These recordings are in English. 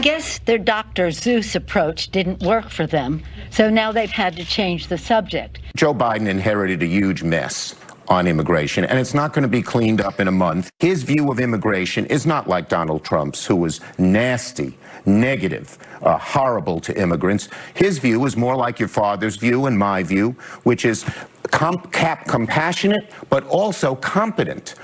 guess their Dr. Seuss approach didn't work for them, so now they've had to change the subject. Joe Biden inherited a huge mess on immigration, and it's not going to be cleaned up in a month. His view of immigration is not like Donald Trump's, who was nasty, negative, horrible to immigrants. His view is more like your father's view and my view, which is compassionate, but also competent.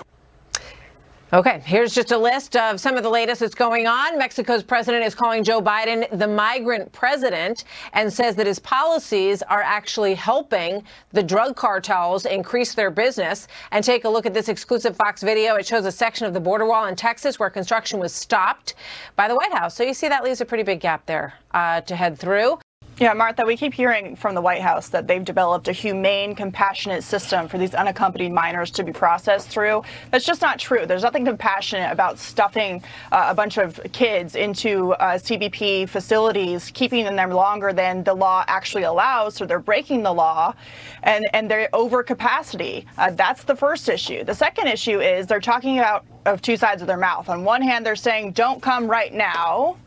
Okay, here's just a list of some of the latest that's going on. Mexico's president is calling Joe Biden the migrant president and says that his policies are actually helping the drug cartels increase their business. And take a look at this exclusive Fox video. It shows a section of the border wall in Texas where construction was stopped by the White House. So you see that leaves a pretty big gap there to head through. Yeah, Martha, we keep hearing from the White House that they've developed a humane, compassionate system for these unaccompanied minors to be processed through. That's just not true. There's nothing compassionate about stuffing a bunch of kids into CBP facilities, keeping them there longer than the law actually allows, so they're breaking the law, and they're over capacity. That's the first issue. The second issue is they're talking about of two sides of their mouth. On one hand, they're saying, don't come right now,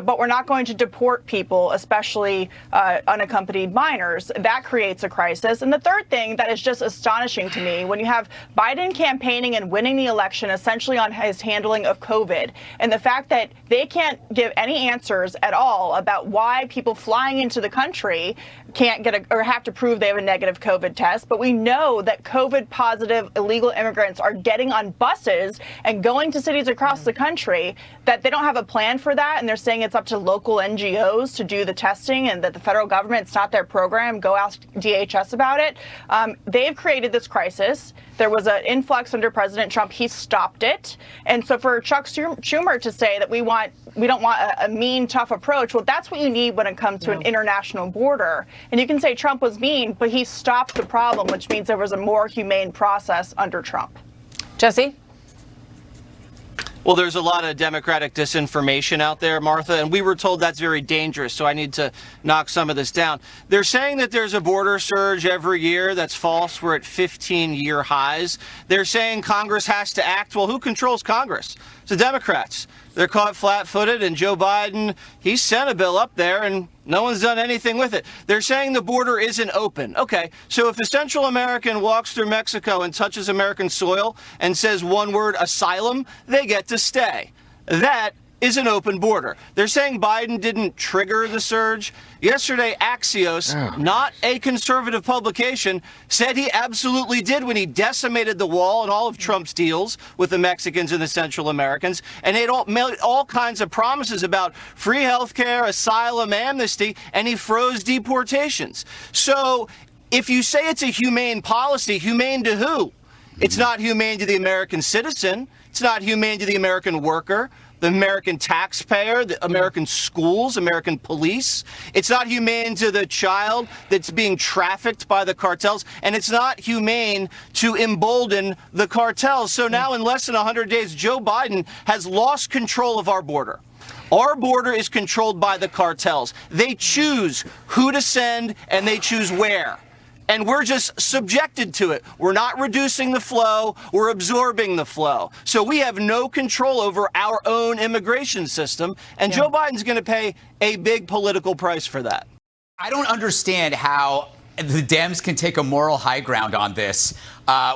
but we're not going to deport people, especially unaccompanied minors. That creates a crisis. And the third thing that is just astonishing to me, when you have Biden campaigning and winning the election essentially on his handling of COVID, and the fact that they can't give any answers at all about why people flying into the country can't get or have to prove they have a negative COVID test. But we know that COVID positive illegal immigrants are getting on buses and going to cities across the country, that they don't have a plan for that. And they're saying it's up to local NGOs to do the testing and that the federal government, it's not their program. Go ask DHS about it. They've created this crisis. There was an influx under President Trump. He stopped it. And so for Chuck Schumer to say that we don't want a mean, tough approach, well, that's what you need when it comes to an international border. And you can say Trump was mean, but he stopped the problem, which means there was a more humane process under Trump. Jesse? Well, there's a lot of Democratic disinformation out there, Martha, and we were told that's very dangerous, so I need to knock some of this down. They're saying that there's a border surge every year. That's false. We're at 15-year highs. They're saying Congress has to act. Well, who controls Congress? It's the Democrats. They're caught flat-footed, and Joe Biden, he sent a bill up there, and no one's done anything with it. They're saying the border isn't open. Okay, so if a Central American walks through Mexico and touches American soil and says one word, asylum, they get to stay. That is an open border. They're saying Biden didn't trigger the surge. Yesterday, Axios, not a conservative publication, said he absolutely did when he decimated the wall and all of Trump's deals with the Mexicans and the Central Americans, and made all kinds of promises about free health care, asylum, amnesty, and he froze deportations. So if you say it's a humane policy, humane to who? It's not humane to the American citizen. It's not humane to the American worker, the American taxpayer, the American schools, American police. It's not humane to the child that's being trafficked by the cartels, and it's not humane to embolden the cartels. So now in less than 100 days, Joe Biden has lost control of our border. Our border is controlled by the cartels. They choose who to send and they choose where. And we're just subjected to it. We're not reducing the flow. We're absorbing the flow. So we have no control over our own immigration system. And Joe Biden's going to pay a big political price for that. I don't understand how the Dems can take a moral high ground on this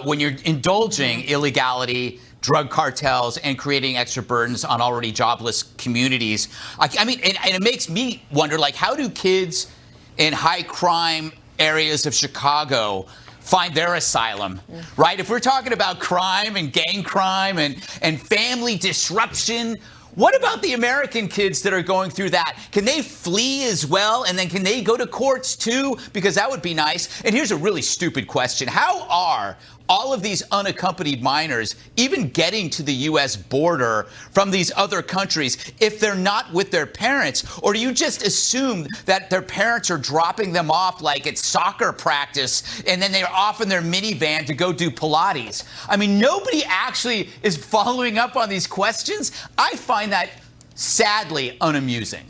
when you're indulging illegality, drug cartels, and creating extra burdens on already jobless communities. I mean, and it makes me wonder, like, how do kids in high crime areas of Chicago find their asylum, right? If we're talking about crime and gang crime and family disruption, what about the American kids that are going through that? Can they flee as well? And then can they go to courts too? Because that would be nice. And here's a really stupid question. How are all of these unaccompanied minors even getting to the U.S. border from these other countries if they're not with their parents? Or do you just assume that their parents are dropping them off like it's soccer practice and then they're off in their minivan to go do Pilates? I mean, nobody actually is following up on these questions. I find that sadly unamusing.